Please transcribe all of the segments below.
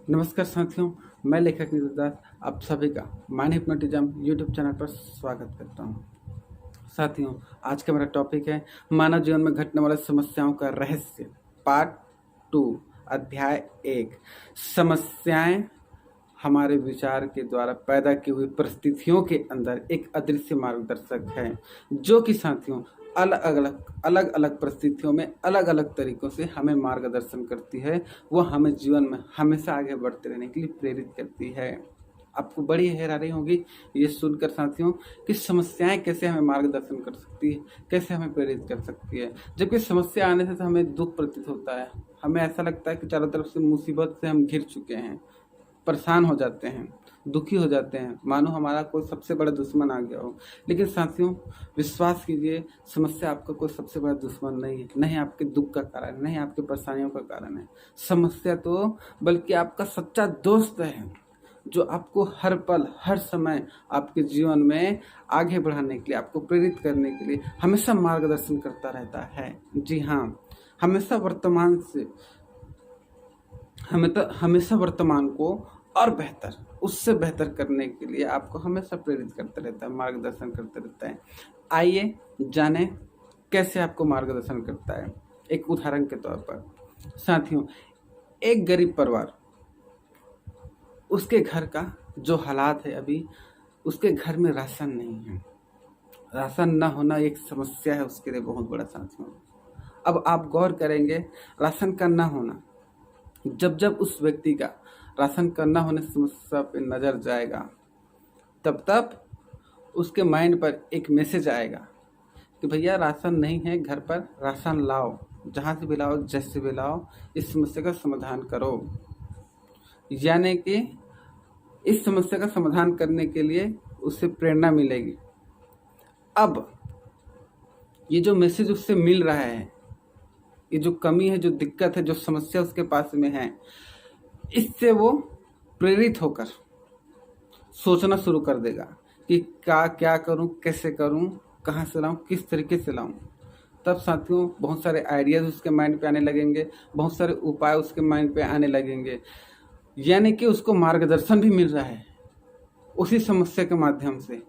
नमस्कार साथियों, मैं लेखक नीरज दास आप सभी का माइंड हिप्नोटिज्म यूट्यूब चैनल पर स्वागत करता हूं। साथियों, आज का मेरा टॉपिक है मानव जीवन में घटने वाले समस्याओं का रहस्य, पार्ट 2, अध्याय 1। समस्याएं हमारे विचार के द्वारा पैदा की हुई परिस्थितियों के अंदर एक अदृश्य मार्गदर्शक है, जो कि साथियों अलग अलग परिस्थितियों में अलग अलग तरीकों से हमें मार्गदर्शन करती है। वो हमें जीवन में हमेशा आगे बढ़ते रहने के लिए प्रेरित करती है। आपको बड़ी हैरानी होगी ये सुनकर साथियों कि समस्याएं कैसे हमें मार्गदर्शन कर सकती है, कैसे हमें प्रेरित कर सकती है। जबकि समस्या आने से तो हमें दुख प्रतीत होता है, हमें ऐसा लगता है कि चारों तरफ से मुसीबत से हम घिर चुके हैं, परेशान हो जाते हैं, दुखी हो जाते हैं, मानो हमारा कोई सबसे बड़ा दुश्मन आ गया हो। लेकिन साथियों, विश्वास कीजिए, समस्या आपका कोई सबसे बड़ा दुश्मन नहीं है, नहीं आपके दुख का कारण, नहीं आपकी परेशानियों का कारण है। समस्या तो बल्कि आपका सच्चा दोस्त है, जो आपको हर पल हर समय आपके जीवन में आगे बढ़ाने के लिए, आपको प्रेरित करने के लिए हमेशा मार्गदर्शन करता रहता है। जी हाँ, हमेशा वर्तमान से हमेशा वर्तमान को और बेहतर, उससे बेहतर करने के लिए आपको हमेशा प्रेरित करता रहता है, मार्गदर्शन करता रहता है। आइए जाने कैसे आपको मार्गदर्शन करता है। एक उदाहरण के तौर पर साथियों, एक गरीब परिवार, उसके घर का जो हालात है अभी, उसके घर में राशन नहीं है। राशन न होना एक समस्या है उसके लिए बहुत बड़ा साथियों। अब आप गौर करेंगे, राशन का न होना, जब जब उस व्यक्ति का राशन का न होने समस्या पे नज़र जाएगा, तब तब उसके माइंड पर एक मैसेज आएगा कि भैया राशन नहीं है घर पर, राशन लाओ, जहाँ से भी लाओ, जैसे भी लाओ, इस समस्या का समाधान करो। यानी कि इस समस्या का समाधान करने के लिए उससे प्रेरणा मिलेगी। अब ये जो मैसेज उससे मिल रहा है, ये जो कमी है, जो दिक्कत है, जो समस्या उसके पास में है, इससे वो प्रेरित होकर सोचना शुरू कर देगा कि क्या करूं, कैसे करूं, कहां से लाऊं, किस तरीके से लाऊं। तब साथियों बहुत सारे आइडियाज उसके माइंड पे आने लगेंगे, बहुत सारे उपाय उसके माइंड पे आने लगेंगे। यानी कि उसको मार्गदर्शन भी मिल रहा है, उसी समस्या के माध्यम से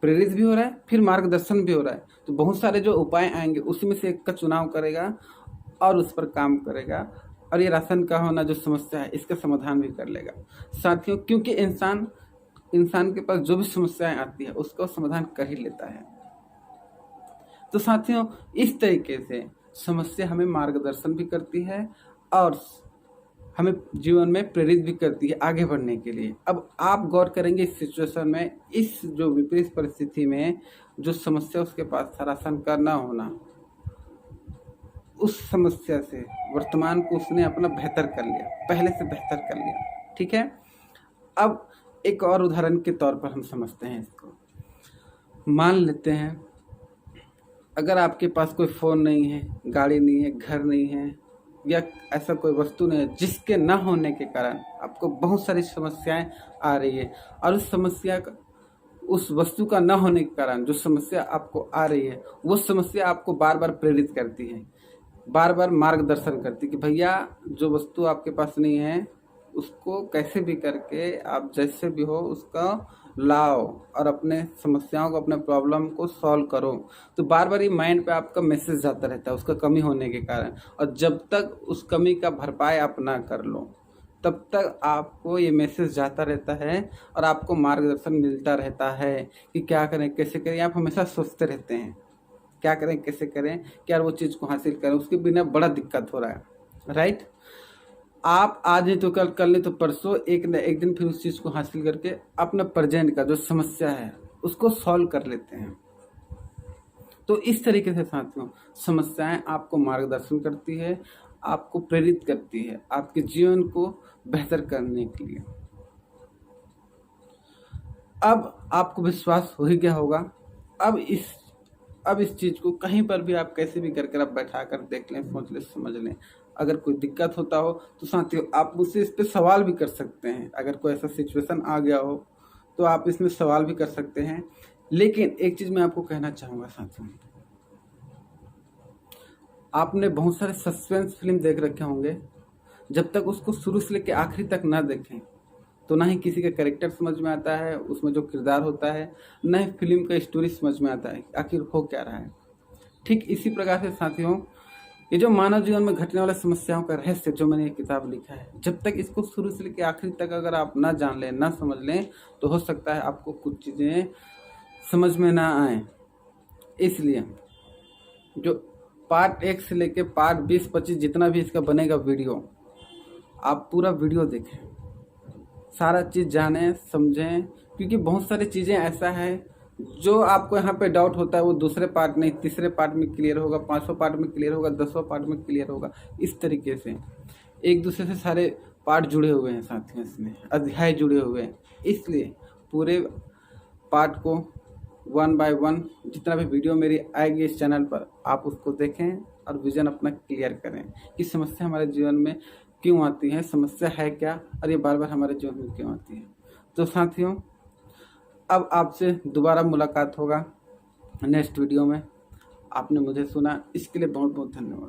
प्रेरित भी हो रहा है, फिर मार्गदर्शन भी हो रहा है। तो बहुत सारे जो उपाय आएंगे उसी में से एक का चुनाव करेगा और उस पर काम करेगा, और ये राशन का होना जो समस्या है इसका समाधान भी कर लेगा साथियों। क्योंकि इंसान के पास जो भी समस्याएं आती है उसका समाधान कर ही लेता है। तो साथियों, इस तरीके से समस्या हमें मार्गदर्शन भी करती है और हमें जीवन में प्रेरित भी करती है आगे बढ़ने के लिए। अब आप गौर करेंगे इस सिचुएशन में, इस जो विपरीत परिस्थिति में जो समस्या उसके पास था, राशन का ना होना, उस समस्या से वर्तमान को उसने अपना बेहतर कर लिया, पहले से बेहतर कर लिया। ठीक है, अब एक और उदाहरण के तौर पर हम समझते हैं इसको। मान लेते हैं अगर आपके पास कोई फ़ोन नहीं है, गाड़ी नहीं है, घर नहीं है, या ऐसा कोई वस्तु नहीं है जिसके न होने के कारण आपको बहुत सारी समस्याएं आ रही है, और उस वस्तु का न होने के कारण जो समस्या आपको आ रही है, वो समस्या आपको बार बार प्रेरित करती है, बार बार मार्गदर्शन करती है कि भैया जो वस्तु आपके पास नहीं है उसको कैसे भी करके आप जैसे भी हो उसका लाओ और अपने समस्याओं को, अपने प्रॉब्लम को सॉल्व करो। तो बार बार ये माइंड पे आपका मैसेज जाता रहता है उसका कमी होने के कारण, और जब तक उस कमी का भरपाई आप ना कर लो तब तक आपको ये मैसेज जाता रहता है और आपको मार्गदर्शन मिलता रहता है कि क्या करें, कैसे करें। आप हमेशा सोचते रहते हैं क्या करें, कैसे करें कि यार वो चीज़ को हासिल करें, उसके बिना बड़ा दिक्कत हो रहा है, राइट। आप आज नहीं तो कल नहीं तो परसों एक न एक दिन फिर उस चीज़ को हासिल करके अपना प्रेजेंट का जो समस्या है उसको सॉल्व कर लेते हैं। तो इस तरीके से साथियों, समस्याएं आपको मार्गदर्शन करती है, आपको प्रेरित करती है आपके जीवन को बेहतर करने के लिए। अब आपको विश्वास हो ही गया होगा। अब इस चीज़ को कहीं पर भी आप कैसे भी करके आप बैठा कर देख लें, सोच लें, समझ लें। अगर कोई दिक्कत होता हो तो साथियों आप मुझसे इस पे सवाल भी कर सकते हैं। अगर कोई ऐसा सिचुएशन आ गया हो तो आप इसमें सवाल भी कर सकते हैं। लेकिन एक चीज़ मैं आपको कहना चाहूँगा साथियों, आपने बहुत सारे सस्पेंस फिल्म देख रखे होंगे जब तक उसको शुरू से लेकर आखिरी तक ना देखें तो ना ही किसी का कैरेक्टर समझ में आता है, उसमें जो किरदार होता है, ना ही फिल्म का स्टोरी समझ में आता है आखिर हो क्या रहा है। ठीक इसी प्रकार से साथियों, ये जो मानव जीवन में घटने वाले समस्याओं का रहस्य जो मैंने ये किताब लिखा है, जब तक इसको शुरू से लेकर आखिरी तक अगर आप ना जान लें, ना समझ लें, तो हो सकता है आपको कुछ चीज़ें समझ में ना आए। इसलिए जो पार्ट 1 से लेके पार्ट 20-25 जितना भी इसका बनेगा वीडियो, आप पूरा वीडियो देखें, सारा चीज़ जानें समझें, क्योंकि बहुत सारी चीज़ें ऐसा है जो आपको यहाँ पे डाउट होता है वो दूसरे पार्ट नहीं, तीसरे पार्ट में क्लियर होगा, 5वां पार्ट में क्लियर होगा, 10वां पार्ट में क्लियर होगा। इस तरीके से एक दूसरे से सारे पार्ट जुड़े हुए हैं साथियों, इसमें अध्याय जुड़े हुए हैं। इसलिए पूरे पार्ट को 1 बाय 1 जितना भी वीडियो मेरी आएगी इस चैनल पर, आप उसको देखें और विजन अपना क्लियर करें कि समस्या हमारे जीवन में क्यों आती है, समस्या है क्या, और ये बार बार हमारे जीवन में क्यों आती है। तो साथियों, अब आपसे दोबारा मुलाकात होगा नेक्स्ट वीडियो में। आपने मुझे सुना, इसके लिए बहुत बहुत धन्यवाद।